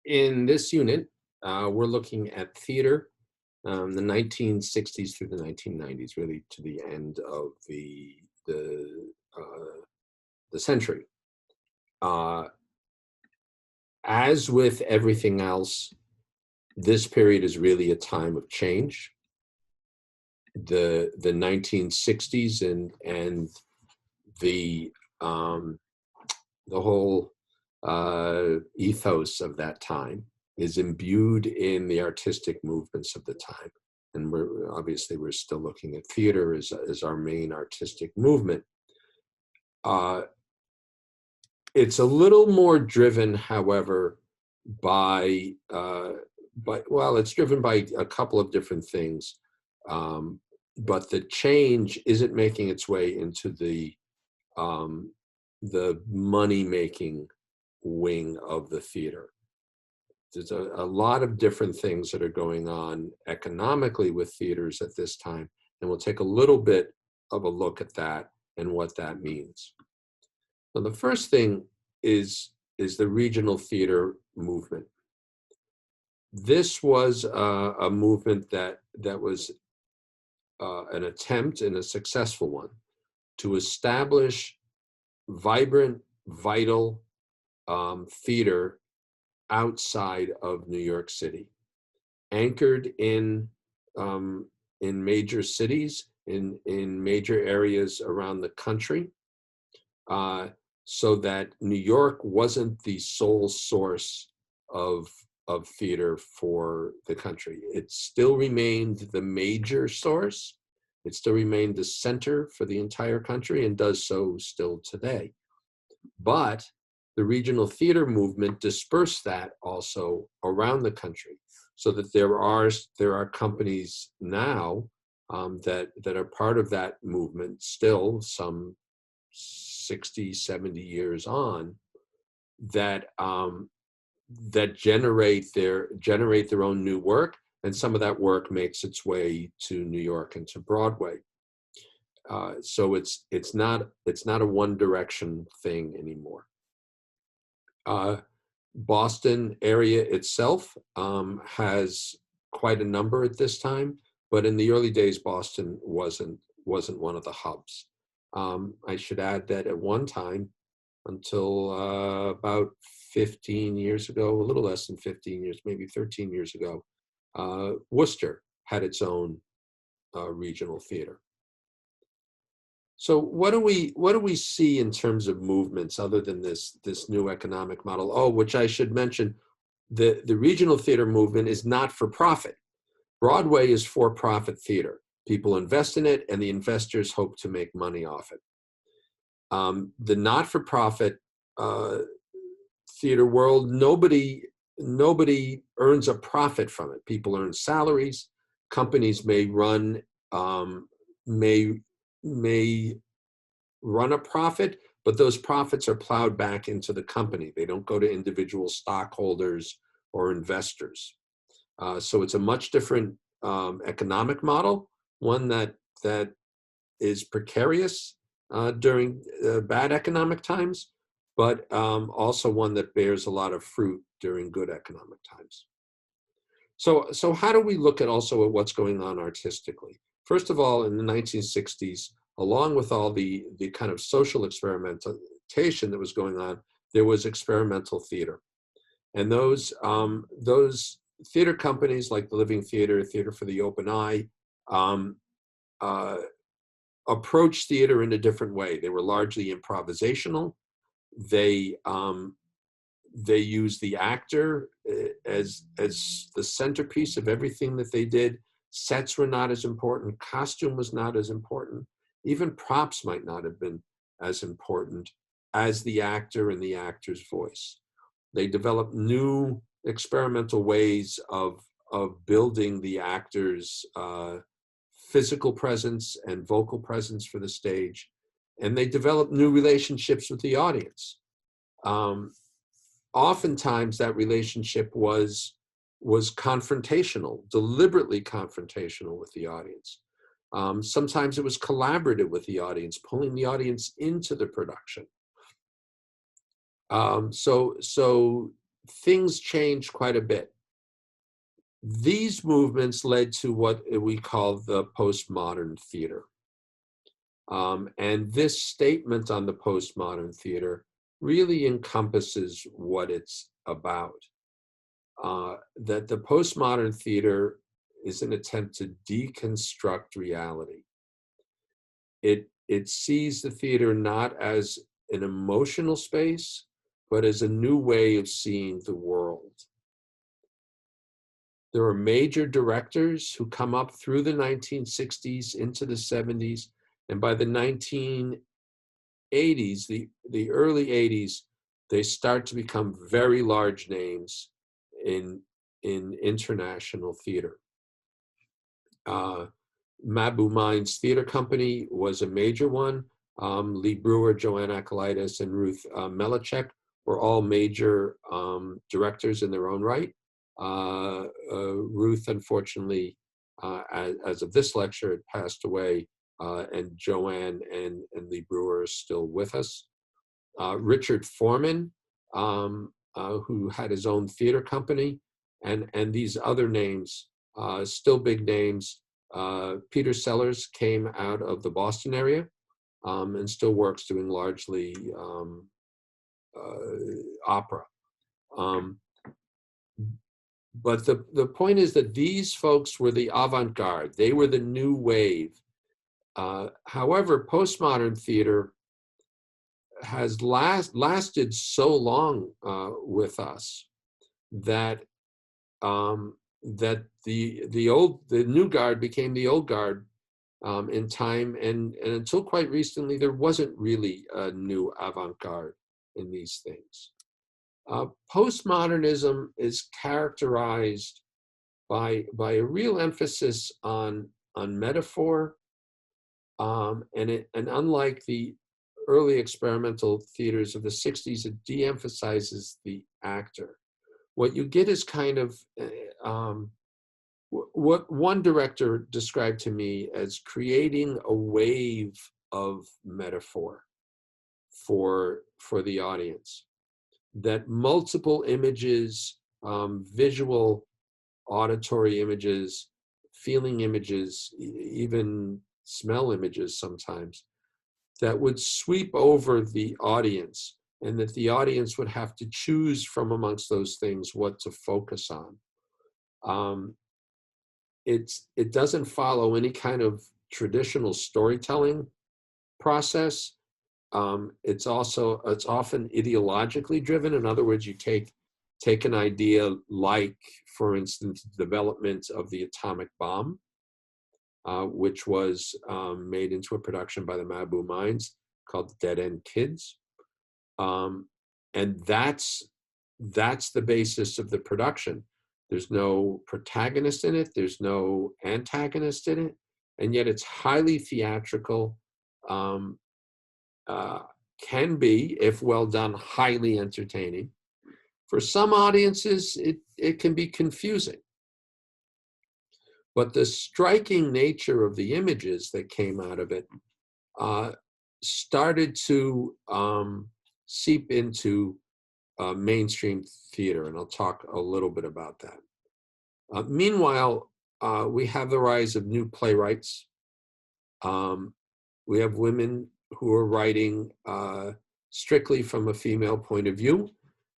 In this unit, we're looking at theater, the 1960s through the 1990s, really to the end of uh, the century. Uh, as with everything else, this period is really a time of change. The 1960s and the um, the whole ethos of that time is imbued in the artistic movements of the time. And we're still looking at theater as our main artistic movement. Uh, it's a little more driven, however, by well, it's driven by a couple of different things. But the change isn't making its way into um, the money-making wing of the theater. There's a lot of different things that are going on economically with theaters at this time, and we'll take a little bit of a look at that and what that means. So the first thing is the regional theater movement. This was a movement that was an attempt, and a successful one, to establish vibrant, vital theater outside of New York City, anchored in major cities, in major areas around the country, so that New York wasn't the sole source of theater for the country. It still remained the major source. It still remained the center for the entire country, and does so still today. But the regional theater movement dispersed that also around the country, so that there are companies now that are part of that movement still, some 60, 70 years on, that that generate their own new work, and some of that work makes its way to New York and to Broadway. So it's not a one direction thing anymore. Boston area itself has quite a number at this time, but in the early days, Boston wasn't one of the hubs. I should add that at one time, until about 15 years ago, a little less than 15 years, maybe 13 years ago, Worcester had its own regional theater. So what do we see in terms of movements other than this new economic model? Oh, which I should mention, the regional theater movement is not for profit. Broadway is for-profit theater. People invest in it, and the investors hope to make money off it. The not-for-profit theater world, nobody earns a profit from it. People earn salaries. Companies may run run a profit, but those profits are plowed back into the company. They don't go to individual stockholders or investors. So it's a much different economic model, one that is precarious during bad economic times, but also one that bears a lot of fruit during good economic times. So how do we look at what's going on artistically? First of all, in the 1960s, along with all the kind of social experimentation that was going on, there was experimental theater. And those theater companies like the Living Theater, Theater for the Open Eye, approached theater in a different way. They were largely improvisational. They used the actor as the centerpiece of everything that they did. Sets were not as important. Costume was not as important. Even props might not have been as important as the actor and the actor's voice. They developed new experimental ways of building the actor's physical presence and vocal presence for the stage, and they developed new relationships with the audience. Oftentimes, that relationship was confrontational, deliberately confrontational with the audience. Sometimes it was collaborative with the audience, pulling the audience into the production. So things changed quite a bit. These movements led to what we call the postmodern theater. And this statement on the postmodern theater really encompasses what it's about. That the postmodern theater is an attempt to deconstruct reality. It sees the theater not as an emotional space, but as a new way of seeing the world. There are major directors who come up through the 1960s into the 70s, and by the 1980s, the early 80s, they start to become very large names in international theater. Mabou Mines Theater Company was a major one. Lee Brewer, Joanne Akalaitis, and Ruth Melichek were all major directors in their own right. Ruth, unfortunately, as of this lecture, had passed away, and Joanne and Lee Brewer are still with us. Richard Foreman, who had his own theater company, and these other names, still big names. Peter Sellers came out of the Boston area and still works doing largely opera. But the point is that these folks were the avant-garde. They were the new wave. However, postmodern theater has lasted so long with us that that the new guard became the old guard in time, and until quite recently, there wasn't really a new avant-garde in these things. Postmodernism is characterized by a real emphasis on metaphor, and unlike the early experimental theaters of the 60s, it de-emphasizes the actor. What you get is kind of what one director described to me as creating a wave of metaphor for the audience. That multiple images, visual, auditory images, feeling images, even smell images sometimes, that would sweep over the audience, and that the audience would have to choose from amongst those things what to focus on. It doesn't follow any kind of traditional storytelling process. It's often ideologically driven. In other words, you take an idea like, for instance, the development of the atomic bomb, which was made into a production by the Mabou Mines called Dead End Kids. And that's the basis of the production. There's no protagonist in it. There's no antagonist in it. And yet it's highly theatrical, can be, if well done, highly entertaining. For some audiences, it can be confusing. But the striking nature of the images that came out of it started to seep into mainstream theater, and I'll talk a little bit about that. Meanwhile, we have the rise of new playwrights. We have women who are writing strictly from a female point of view,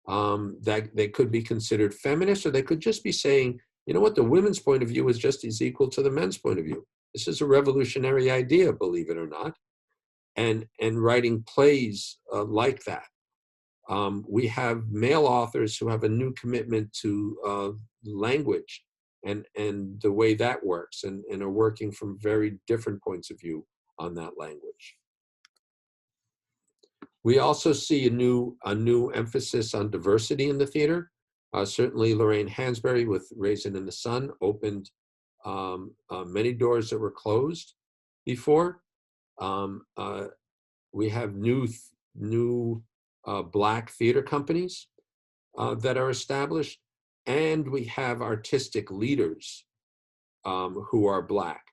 that they could be considered feminist, or they could just be saying, you know what, the women's point of view is just as equal to the men's point of view. This is a revolutionary idea, believe it or not, and writing plays like that. We have male authors who have a new commitment to language and the way that works, and are working from very different points of view on that language. We also see a new emphasis on diversity in the theater. Certainly Lorraine Hansberry with Raisin in the Sun opened many doors that were closed before. We have new Black theater companies that are established, and we have artistic leaders who are Black.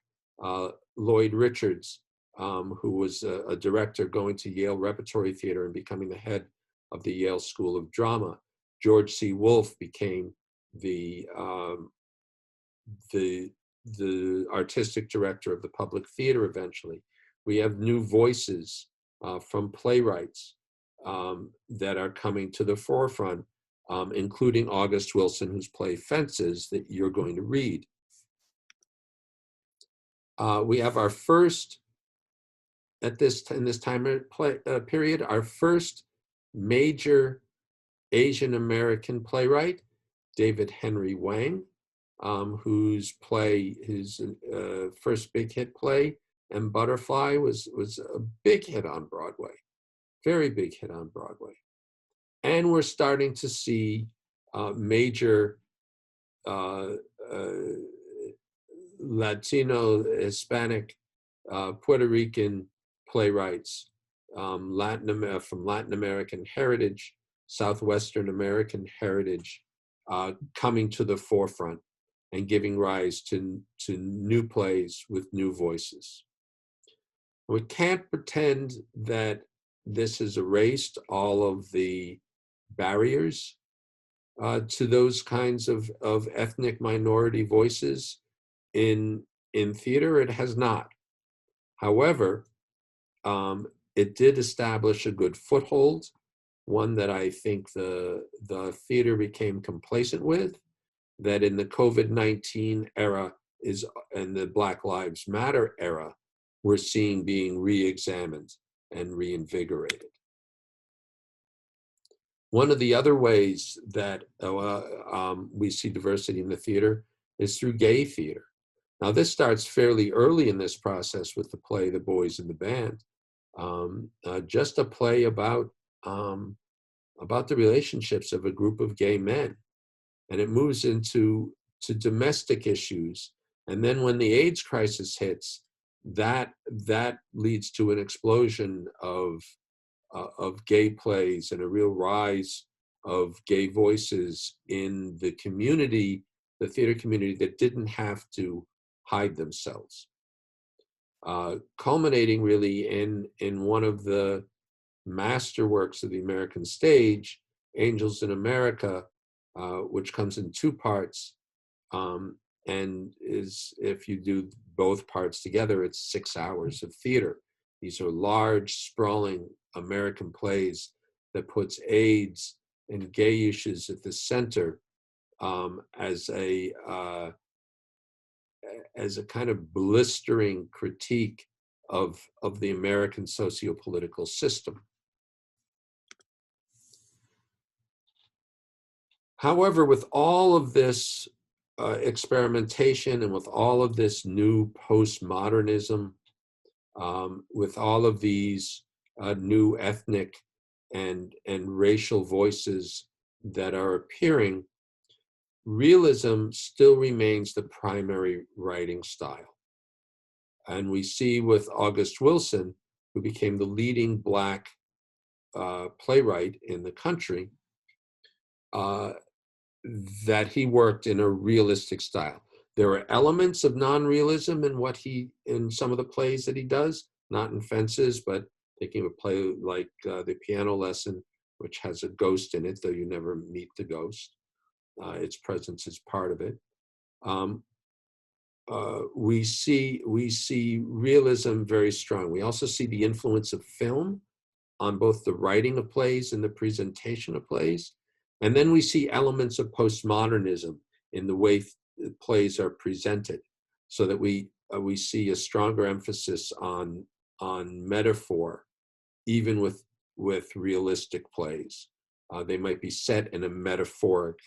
Lloyd Richards, who was a director going to Yale Repertory Theater and becoming the head of the Yale School of Drama. George C. Wolfe became the the artistic director of the Public Theater eventually. We have new voices from playwrights that are coming to the forefront, including August Wilson, whose play Fences that you're going to read. We have our first, in this time period, our first major Asian American playwright, David Henry Hwang, whose first big hit play, M. Butterfly, was a big hit on Broadway, very big hit on Broadway. And we're starting to see major Latino, Hispanic, Puerto Rican playwrights from Latin American heritage, Southwestern American heritage, coming to the forefront and giving rise to new plays with new voices. We can't pretend that this has erased all of the barriers to those kinds of ethnic minority voices in theater. It has not. However, it did establish a good foothold, one that I think the theater became complacent with, that in the COVID-19 era and the Black Lives Matter era, we're seeing being re-examined and reinvigorated. One of the other ways that we see diversity in the theater is through gay theater. Now, this starts fairly early in this process with the play The Boys in the Band, just a play about the relationships of a group of gay men. And it moves into domestic issues. And then when the AIDS crisis hits, that leads to an explosion of gay plays and a real rise of gay voices in the community, the theater community, that didn't have to hide themselves. Culminating really in one of the masterworks of the American stage, Angels in America, which comes in two parts, and is, if you do both parts together, it's 6 hours of theater. These are large, sprawling American plays that puts AIDS and gay issues at the center, as a kind of blistering critique of the American socio-political system. However, with all of this experimentation and with all of this new postmodernism, with all of these new ethnic and racial voices that are appearing, realism still remains the primary writing style. And we see with August Wilson, who became the leading Black playwright in the country, that he worked in a realistic style. There are elements of non-realism in some of the plays that he does, not in Fences, but thinking of a play like The Piano Lesson, which has a ghost in it, though you never meet the ghost. Its presence is part of it. We see realism very strong. We also see the influence of film on both the writing of plays and the presentation of plays. And then we see elements of postmodernism in the way plays are presented, so that we see a stronger emphasis on metaphor, even with realistic plays. They might be set in a metaphoric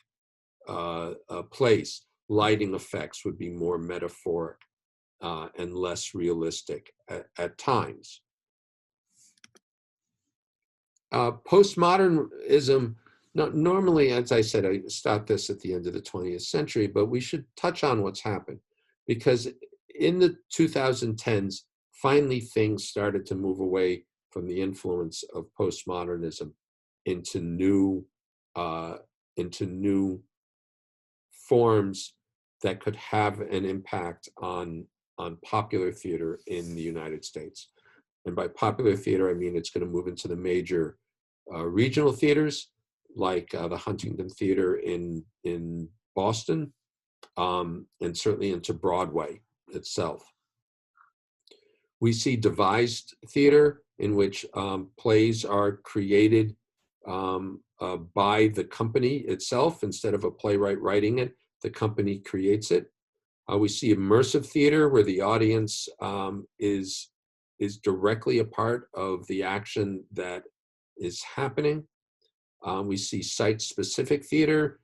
place. Lighting effects would be more metaphoric and less realistic at times. Postmodernism, normally, as I said, I stopped this at the end of the 20th century, but we should touch on what's happened, because in the 2010s, finally things started to move away from the influence of postmodernism into new forms that could have an impact on popular theater in the United States. And by popular theater, I mean it's going to move into the major regional theaters, like the Huntington Theater in Boston, and certainly into Broadway itself. We see devised theater in which plays are created by the company itself. Instead of a playwright writing it, the company creates it. We see immersive theater where the audience is directly a part of the action that is happening. We see site-specific theater,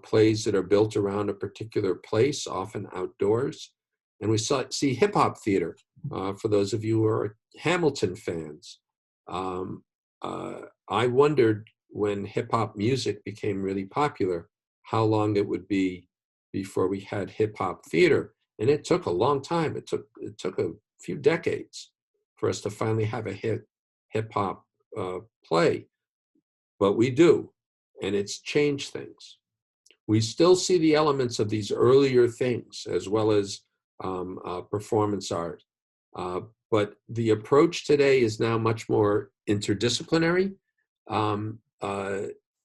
plays that are built around a particular place, often outdoors. And we see hip-hop theater, for those of you who are Hamilton fans. I wondered when hip-hop music became really popular, how long it would be before we had hip-hop theater. And it took a long time. It took a few decades for us to finally have a hip-hop play. But we do, and it's changed things. We still see the elements of these earlier things, as well as performance art. But the approach today is now much more interdisciplinary,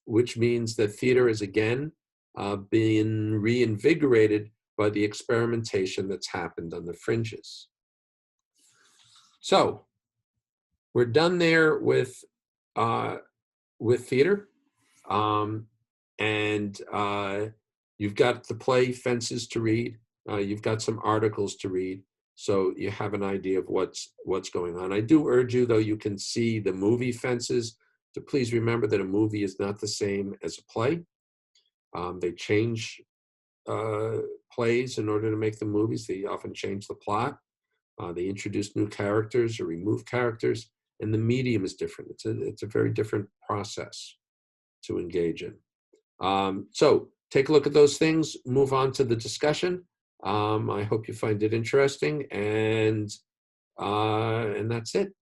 which means that theater is again being reinvigorated by the experimentation that's happened on the fringes. So we're done there with theater. And you've got the play Fences to read. You've got some articles to read, so you have an idea of what's going on. I do urge you, though, you can see the movie Fences, to please remember that a movie is not the same as a play. They change plays in order to make the movies. They often change the plot. They introduce new characters or remove characters, and the medium is different. It's a very different process to engage in. So take a look at those things, move on to the discussion. I hope you find it interesting, and that's it.